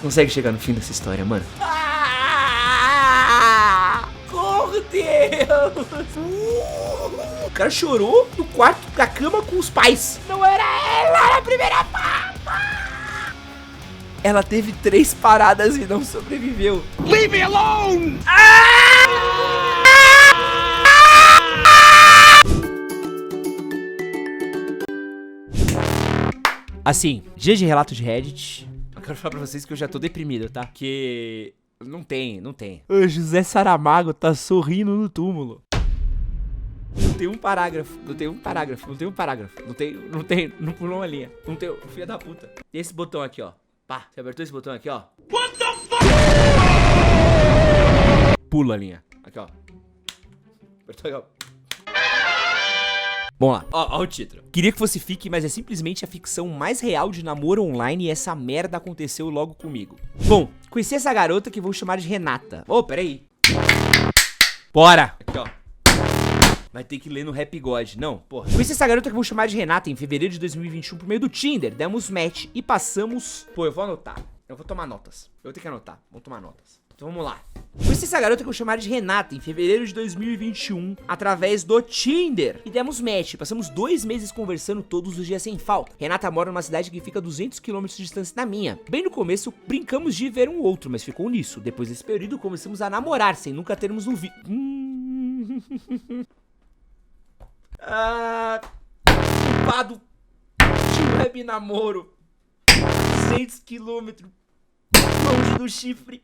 consegue chegar no fim dessa história, mano? Corre, Deus! O cara chorou no quarto da cama com os pais. Não era ela, era a primeira papa! Ela teve 3 paradas e não sobreviveu. Leave me alone! Assim, dia de relato de Reddit. Eu quero falar pra vocês que eu já tô deprimido, tá? Que não tem. O José Saramago tá sorrindo no túmulo. Não tem um parágrafo. Não pulou uma linha. Não tem, filho da puta. E esse botão aqui, ó. Pá, você apertou esse botão aqui, ó. What the fuck? Pula a linha. Aqui, ó. Apertou aqui, ó. Vamos lá, ó o título. Queria que fosse fique, mas é simplesmente a ficção mais real de namoro online e essa merda aconteceu logo comigo. Bom, conheci essa garota que vou chamar de Renata. Ô, peraí. Bora! Aqui, ó. Vai ter que ler no Rap God. Não, porra. Conheci essa garota que vou chamar de Renata em fevereiro de 2021 por meio do Tinder. Demos match e passamos... Pô, eu vou anotar. Eu vou tomar notas. Eu vou ter que anotar. Vou tomar notas. Então vamos lá. Conheci essa garota que eu vou chamar de Renata em fevereiro de 2021 através do Tinder. E demos match, passamos 2 meses conversando todos os dias sem falta. Renata mora numa cidade que fica a 200 km de distância da minha. Bem no começo, brincamos de ver um outro, mas ficou nisso. Depois desse período, começamos a namorar, sem nunca termos um culpado de um web namoro 200 km longe do chifre.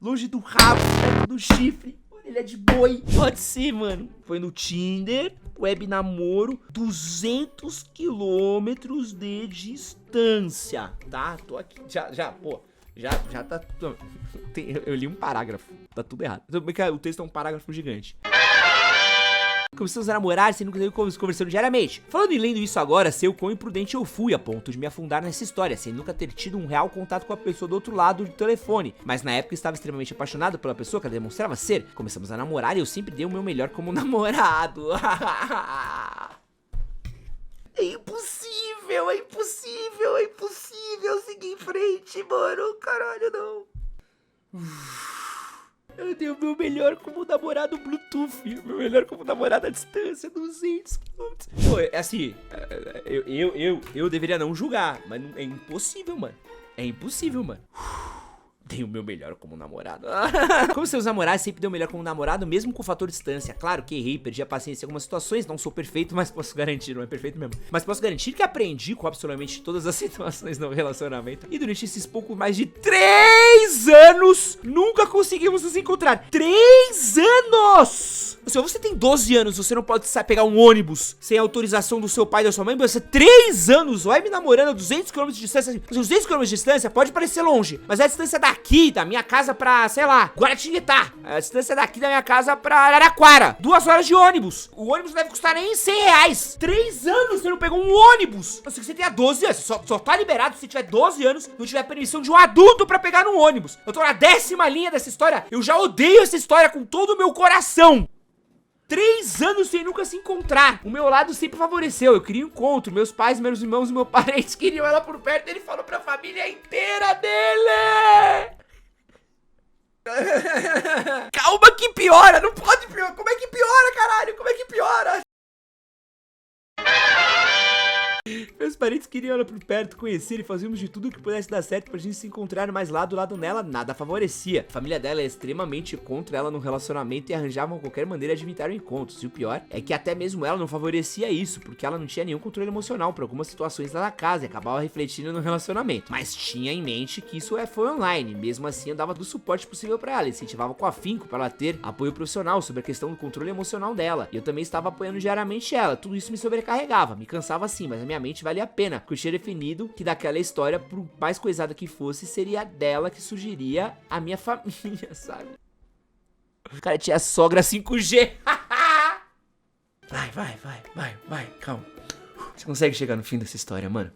Longe do rabo, perto do chifre, orelha de boi. Pode ser, mano. Foi no Tinder, web namoro, 200 quilômetros de distância, tá? Tô aqui, já tá... Eu li um parágrafo, tá tudo errado. O texto é um parágrafo gigante. Começamos a namorar, sem nunca ter conversando diariamente. Falando e lendo isso agora, sei o quão imprudente eu fui a ponto de me afundar nessa história, sem nunca ter tido um real contato com a pessoa do outro lado do telefone. Mas na época estava extremamente apaixonado pela pessoa que ela demonstrava ser. Começamos a namorar e eu sempre dei o meu melhor como namorado. É impossível seguir em frente, mano. Caralho, não. Eu dei o meu melhor como namorado Bluetooth, meu melhor como namorado à distância, 200 km. Pô, é assim, eu deveria não julgar, mas é impossível, mano. É impossível, mano. Dei o meu melhor como namorado. Como seus namorados sempre deu o melhor como namorado, mesmo com o fator distância. Claro que errei, perdi a paciência em algumas situações, não sou perfeito, mas posso garantir, não é perfeito mesmo. Mas posso garantir que aprendi com absolutamente todas as situações no relacionamento. E durante esses pouco mais de 3 anos, nunca conseguimos nos encontrar. 3 anos! Se você tem 12 anos, você não pode pegar um ônibus sem autorização do seu pai e da sua mãe, você 3 anos, vai me namorando a 200 km de distância. 200 km de distância pode parecer longe, mas é a distância daqui, da minha casa pra, sei lá, Guaratinguetá. A distância daqui da minha casa pra Araraquara. 2 horas de ônibus. O ônibus não deve custar nem 100 reais. 3 anos você não pegou um ônibus. Eu sei que você tenha 12 anos, só tá liberado se tiver 12 anos, não tiver permissão de um adulto pra pegar num ônibus. Eu tô na 10ª linha dessa história. Eu já odeio essa história com todo o meu coração. 3 anos sem nunca se encontrar. O meu lado sempre favoreceu. Eu queria um encontro. Meus pais, meus irmãos e meus parentes queriam ela por perto. Ele falou pra família inteira dele. Calma que piora. Não pode piorar. Como é que piora, caralho? Como é que piora? Meus parentes queriam ela por perto, conhecer e fazíamos de tudo que pudesse dar certo pra gente se encontrar, mas lá do lado dela nada favorecia. A família dela é extremamente contra ela no relacionamento e arranjavam qualquer maneira de evitar o encontro. E o pior é que até mesmo ela não favorecia isso, porque ela não tinha nenhum controle emocional para algumas situações lá da casa e acabava refletindo no relacionamento. Mas tinha em mente que isso foi online, mesmo assim eu dava todo o suporte possível pra ela, incentivava com afinco pra ela ter apoio profissional sobre a questão do controle emocional dela. E eu também estava apoiando diariamente ela, tudo isso me sobrecarregava, me cansava sim, mas a minha mente valia a pena, porque eu tinha definido que daquela história, por mais coisada que fosse, seria dela que surgiria a minha família, sabe? O cara tinha sogra 5G. Vai, calma. Você consegue chegar no fim dessa história, mano?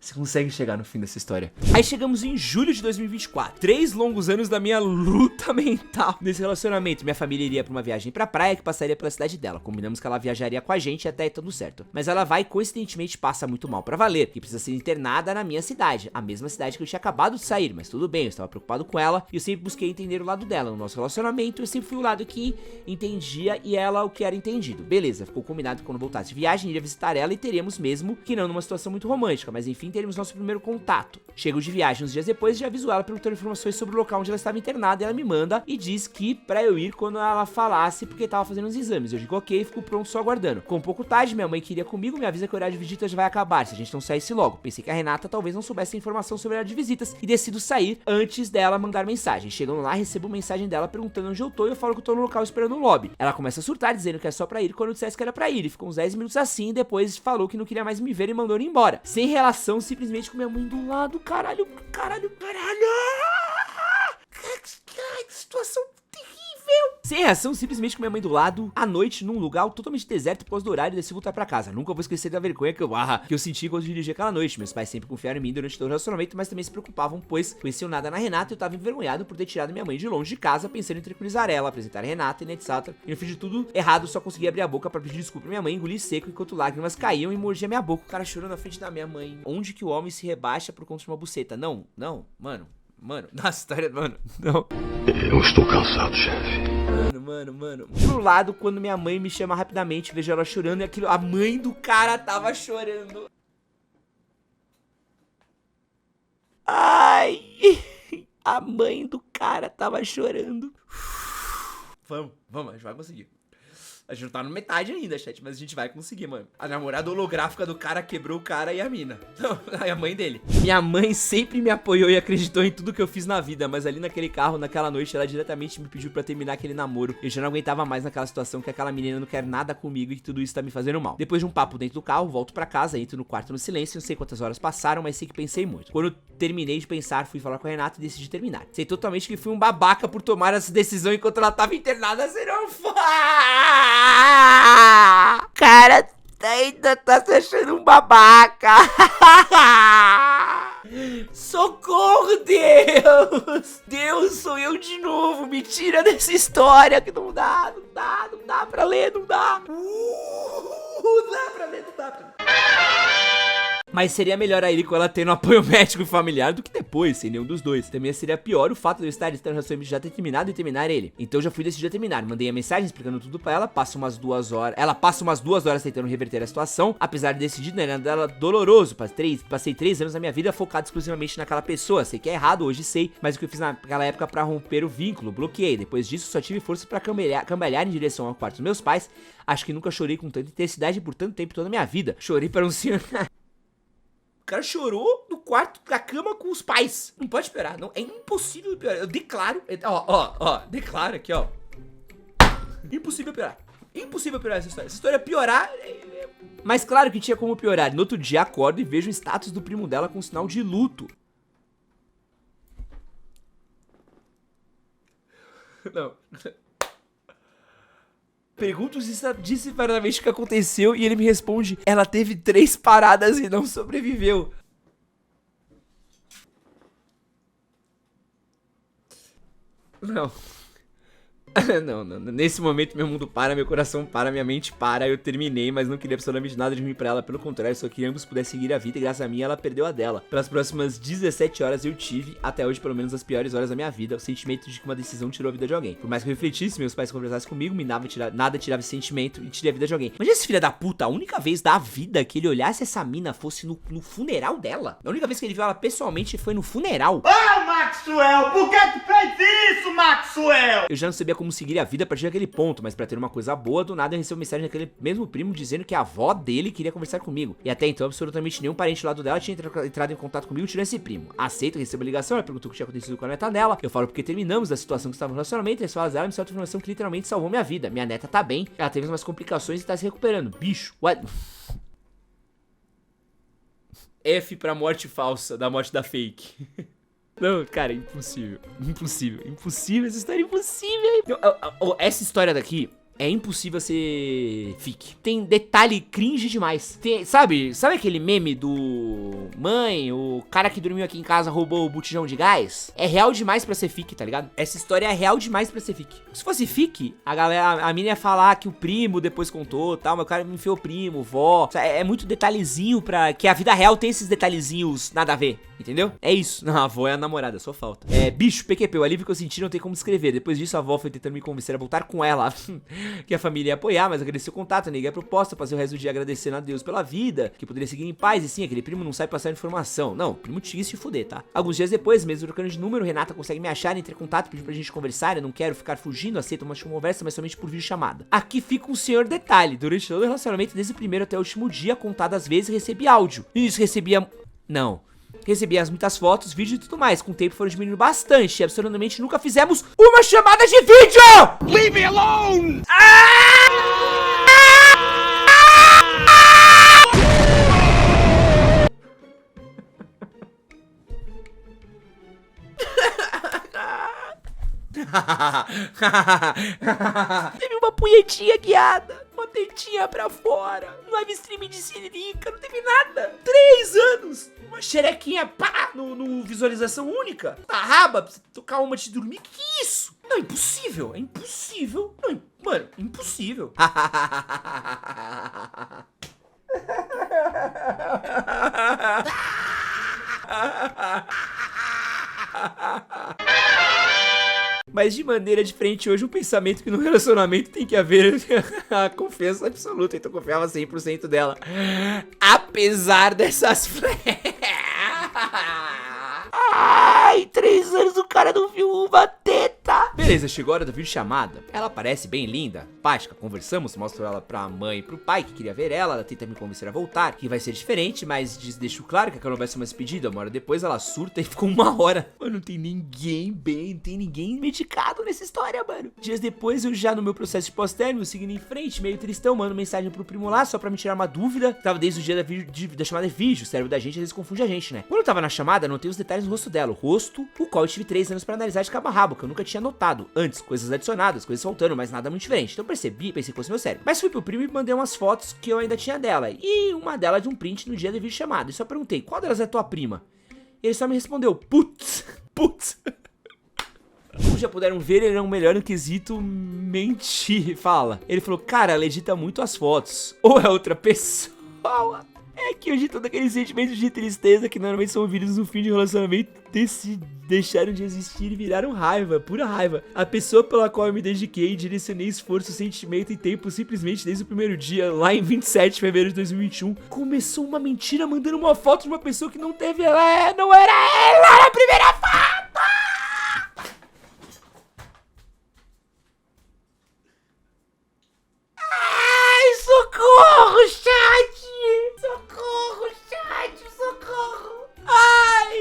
Você consegue chegar no fim dessa história. Aí chegamos em julho de 2024. 3 longos anos da minha luta mental nesse relacionamento. Minha família iria pra uma viagem pra praia que passaria pela cidade dela. Combinamos que ela viajaria com a gente e até aí tudo certo. Mas ela vai e coincidentemente passa muito mal pra valer, que precisa ser internada na minha cidade. A mesma cidade que eu tinha acabado de sair, mas tudo bem, eu estava preocupado com ela e eu sempre busquei entender o lado dela. No nosso relacionamento, eu sempre fui o lado que entendia e ela o que era entendido. Beleza, ficou combinado que quando voltasse de viagem, iria visitar ela e teríamos mesmo que não numa situação muito romântica, mas enfim, teríamos nosso primeiro contato. Chego de viagem uns dias depois e já aviso ela perguntando informações sobre o local onde ela estava internada e ela me manda e diz que pra eu ir quando ela falasse porque tava fazendo uns exames. Eu digo ok e fico pronto só aguardando. Com um pouco tarde, minha mãe queria comigo, me avisa que o horário de visita já vai acabar, se a gente não saísse logo. Pensei que a Renata talvez não soubesse a informação sobre o horário de visitas e decido sair antes dela mandar mensagem. Chegando lá, recebo mensagem dela perguntando onde eu tô e eu falo que eu tô no local esperando no lobby. Ela começa a surtar dizendo que é só pra ir quando eu dissesse que era pra ir e ficou uns 10 minutos assim e depois falou que não queria mais me ver e mandou ir embora. Sem relação, simplesmente com minha mãe do lado. Caralho. Que situação terrível. Sem reação, simplesmente com minha mãe do lado, à noite, num lugar totalmente deserto por causa do horário e decidi voltar pra casa. Nunca vou esquecer da vergonha que eu senti quando dirigi aquela noite. Meus pais sempre confiaram em mim durante todo o relacionamento, mas também se preocupavam, pois conheciam nada na Renata e eu tava envergonhado por ter tirado minha mãe de longe de casa, pensando em tranquilizar ela, apresentar a Renata e etc. E no fim de tudo errado, só consegui abrir a boca pra pedir desculpa pra minha mãe, engolir seco enquanto lágrimas caíam e mordia minha boca. O cara chorando na frente da minha mãe. Onde que o homem se rebaixa por conta de uma buceta? Não, mano, na história, mano, não. Eu estou cansado, chefe. Mano. Pro lado, quando minha mãe me chama rapidamente, vejo ela chorando e aquilo, a mãe do cara tava chorando. Ai, a mãe do cara tava chorando. Vamos, a gente vai conseguir. A gente não tá na metade ainda, chat, mas a gente vai conseguir, mano. A namorada holográfica do cara quebrou o cara e a mina. Não, a mãe dele. Minha mãe sempre me apoiou e acreditou em tudo que eu fiz na vida, mas ali naquele carro, naquela noite, ela diretamente me pediu pra terminar aquele namoro. Eu já não aguentava mais naquela situação que aquela menina não quer nada comigo e que tudo isso tá me fazendo mal. Depois de um papo dentro do carro, volto pra casa, entro no quarto no silêncio, não sei quantas horas passaram, mas sei que pensei muito. Quando eu terminei de pensar, fui falar com a Renata e decidi terminar. Sei totalmente que fui um babaca por tomar essa decisão enquanto ela tava internada, serão cara ainda tá se achando um babaca. Socorro, Deus, sou eu de novo. Me tira dessa história que não dá pra ler, não dá. Não dá pra ler. Mas seria melhor a ele com ela tendo apoio médico e familiar do que depois, sem nenhum dos dois. Também seria pior o fato de eu estar em relacionamento já ter terminado e terminar ele. Então eu já fui decidido a terminar. Mandei a mensagem explicando tudo pra ela. Passa umas 2 horas. Ela passa umas 2 horas tentando reverter a situação. Apesar de decidido, né? Dela doloroso. Passei 3 anos da minha vida focado exclusivamente naquela pessoa. Sei que é errado, hoje sei. Mas o que eu fiz naquela época pra romper o vínculo, bloqueei. Depois disso, só tive força pra cambalear em direção ao quarto dos meus pais. Acho que nunca chorei com tanta intensidade por tanto tempo toda a minha vida. Chorei para um senhor. O cara chorou no quarto da cama com os pais. Não pode piorar, não. É impossível piorar. Eu declaro. Declaro aqui, ó. Impossível piorar. Impossível piorar essa história. Essa história piorar. Mas claro que tinha como piorar. No outro dia acordo e vejo o status do primo dela com sinal de luto. Não. Pergunto disparadamente o que aconteceu e ele me responde: ela teve 3 paradas e não sobreviveu. Não. Não. Nesse momento meu mundo para, meu coração para, minha mente para. Eu terminei, mas não queria absolutamente nada de ruim pra ela. Pelo contrário, só que ambos pudessem seguir a vida e graças a mim ela perdeu a dela. Pelas próximas 17 horas eu tive, até hoje pelo menos as piores horas da minha vida, o sentimento de que uma decisão tirou a vida de alguém. Por mais que eu refletisse, meus pais conversassem comigo, nada tirava esse sentimento e tirei a vida de alguém. Mas esse filho da puta, a única vez da vida que ele olhasse essa mina fosse no funeral dela. A única vez que ele viu ela pessoalmente foi no funeral. Ah, Maxwell, por que tu fez isso, Maxwell? Eu já não sabia como seguir a vida a partir daquele ponto, mas pra ter uma coisa boa, do nada eu recebo mensagem daquele mesmo primo dizendo que a avó dele queria conversar comigo. E até então, absolutamente nenhum parente do lado dela tinha entrado em contato comigo tirando esse primo. Aceito, recebo a ligação, ela perguntou o que tinha acontecido com a neta dela. Eu falo porque terminamos da situação que estava no relacionamento, e as falas dela me soltam informação que literalmente salvou minha vida. Minha neta tá bem, ela teve umas complicações e tá se recuperando. Bicho, what? F pra morte falsa, da morte da fake. Não, cara, impossível. Essa história é impossível. Essa história daqui É impossível ser fic. Tem detalhe cringe demais. Sabe aquele meme do... Mãe, o cara que dormiu aqui em casa roubou o botijão de gás? É real demais pra ser fic, tá ligado? Essa história é real demais pra ser fic. Se fosse fic, a mina ia falar que o primo depois contou, tal, mas o cara me enfiou primo, vó. É muito detalhezinho pra... Que a vida real tem esses detalhezinhos nada a ver, entendeu? É isso. Não, a avó é a namorada, só falta. Bicho, PQP, o alívio que eu senti não tem como descrever. Depois disso, a avó foi tentando me convencer a voltar com ela. Que a família ia apoiar, mas agradeci o contato, neguei a proposta, passei o resto do dia agradecendo a Deus pela vida, que poderia seguir em paz, e sim, aquele primo não sai passar informação. Não, o primo tinha que se fuder, tá? Alguns dias depois, mesmo trocando de número, Renata consegue me achar, entre em contato, pediu pra gente conversar, eu não quero ficar fugindo, aceito uma conversa, mas somente por videochamada. Aqui fica um senhor detalhe, durante todo o relacionamento, desde o primeiro até o último dia, contadas vezes, recebi áudio. E isso, recebia... Não... Recebi as muitas fotos, vídeos e tudo mais. Com o tempo foram diminuindo bastante. E absolutamente nunca fizemos uma chamada de vídeo! Leave me alone! Teve uma punhetinha guiada, uma tetinha pra fora, live stream de siririca, não teve nada. 3 anos, uma xerequinha pá, no visualização única, na raba, pra você tocar uma antes de dormir, que é isso? Não, é impossível, é impossível. Não, mano, impossível. Mas de maneira diferente hoje, um pensamento que no relacionamento tem que haver a confiança absoluta. Então eu confiava 100% dela. Apesar dessas... Ai, 3 anos o cara não viu uma teta. Beleza, chegou a hora da videochamada. Ela parece bem linda, prática. Conversamos, mostro ela pra mãe e pro pai que queria ver ela. Ela tenta me convencer a voltar, que vai ser diferente, mas deixo claro que aquela não vai ser uma despedida. Uma hora depois ela surta e ficou 1 hora. Mano, não tem ninguém bem, não tem ninguém medicado nessa história, mano. Dias depois, eu já no meu processo de pós-término, seguindo em frente, meio tristão, mando mensagem pro primo lá, só pra me tirar uma dúvida. Tava desde o dia da chamada de vídeo, o cérebro da gente às vezes confunde a gente, né? Quando eu tava na chamada, não tem os detalhes no rosto dela. O rosto, o qual eu tive 3 anos pra analisar de cabo a rabo, que eu nunca tinha notado. Antes, coisas adicionadas, coisas faltando, mas nada muito diferente. Então pensei que fosse meu cérebro. Mas fui pro primo e mandei umas fotos que eu ainda tinha dela. E uma delas de um print no dia da videochamada. E só perguntei, qual delas é tua prima? E ele só me respondeu, putz. Como já puderam ver, ele é o melhor no quesito mentir. Fala. Ele falou, cara, ela edita muito as fotos. Ou é outra pessoa. É que hoje todo aquele sentimento de tristeza que normalmente são vividos no fim de relacionamento deixaram de existir e viraram raiva, pura raiva. A pessoa pela qual eu me dediquei, direcionei esforço, sentimento e tempo simplesmente desde o primeiro dia, lá em 27 de fevereiro de 2021, começou uma mentira mandando uma foto de uma pessoa que não teve ela, não era ela na primeira foto! Ai, socorro, chat! Socorro, chat, socorro! Ai!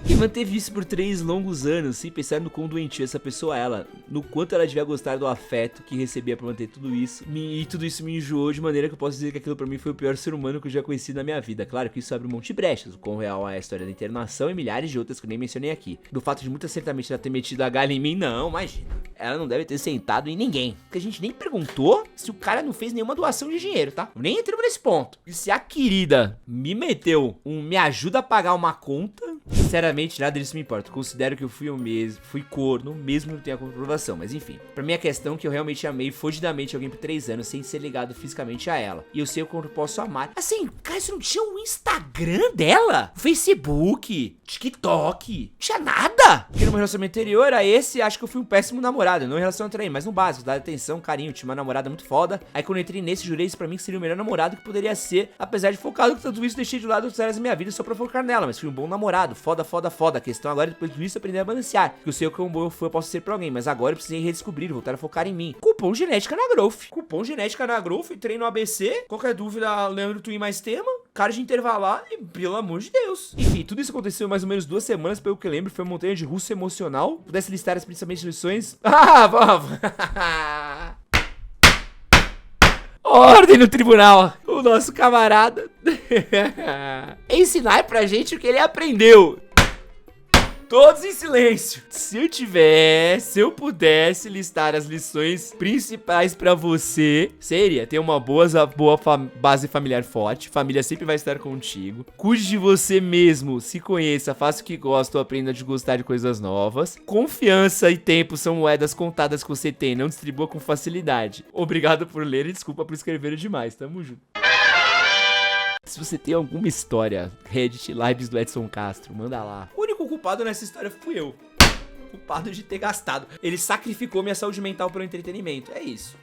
E manteve isso por 3 longos anos, sem pensar no quão doentio essa pessoa é ela, no quanto ela devia gostar do afeto que recebia pra manter tudo isso, e tudo isso me enjoou de maneira que eu posso dizer que aquilo pra mim foi o pior ser humano que eu já conheci na minha vida. Claro que isso abre um monte de brechas, o quão real é a história da internação e milhares de outras que eu nem mencionei aqui. Do fato de muitas certamente ela ter metido a galha em mim, não, imagina. Ela não deve ter sentado em ninguém, porque a gente nem perguntou se o cara não fez nenhuma doação de dinheiro, tá? Eu nem entramos nesse ponto. E se a querida me meteu me ajuda a pagar uma conta, sinceramente nada disso me importa. Considero que eu fui corno, mesmo não tenha comprovação, mas enfim. Pra mim a questão é que eu realmente amei fodidamente alguém por 3 anos sem ser ligado fisicamente a ela. E eu sei o quanto eu posso amar. Assim, cara, você não tinha um Instagram dela? Facebook, TikTok, não tinha nada. Porque no meu relacionamento anterior a esse, acho que eu fui um péssimo namorado. Não em relação a trair, mas no básico, dar atenção, carinho, tinha uma namorada muito foda. Aí quando eu entrei nesse, jurei isso pra mim que seria o melhor namorado que poderia ser. Apesar de focado com tudo isso, deixei de lado outras áreas da minha vida só pra focar nela. Mas fui um bom namorado, foda. A questão agora, depois disso, é aprender a balancear. Que eu sei o que eu posso ser pra alguém, mas agora eu precisei redescobrir, voltar a focar em mim. Cupom Genética na Growth. Cupom Genética na Growth, treino ABC. Qualquer dúvida, Leandro Twin mais tema. Cara de intervalar e pelo amor de Deus. Enfim, tudo isso aconteceu mais ou menos 2 semanas, pelo que eu lembro, foi uma montanha de russo emocional. Pudesse listar as principais lições. Ordem no tribunal. O nosso camarada ensinar pra gente o que ele aprendeu. Todos em silêncio. Se eu pudesse listar as lições principais pra você, seria ter uma boa base familiar forte. Família sempre vai estar contigo. Cuide de você mesmo, se conheça, faça o que gosta ou aprenda a gostar de coisas novas. Confiança e tempo são moedas contadas que você tem, não distribua com facilidade. Obrigado por ler e desculpa por escrever demais, tamo junto. Se você tem alguma história, Reddit, lives do Edson Castro, manda lá. O único culpado nessa história fui eu. Culpado de ter gastado. Ele sacrificou minha saúde mental pelo entretenimento. É isso.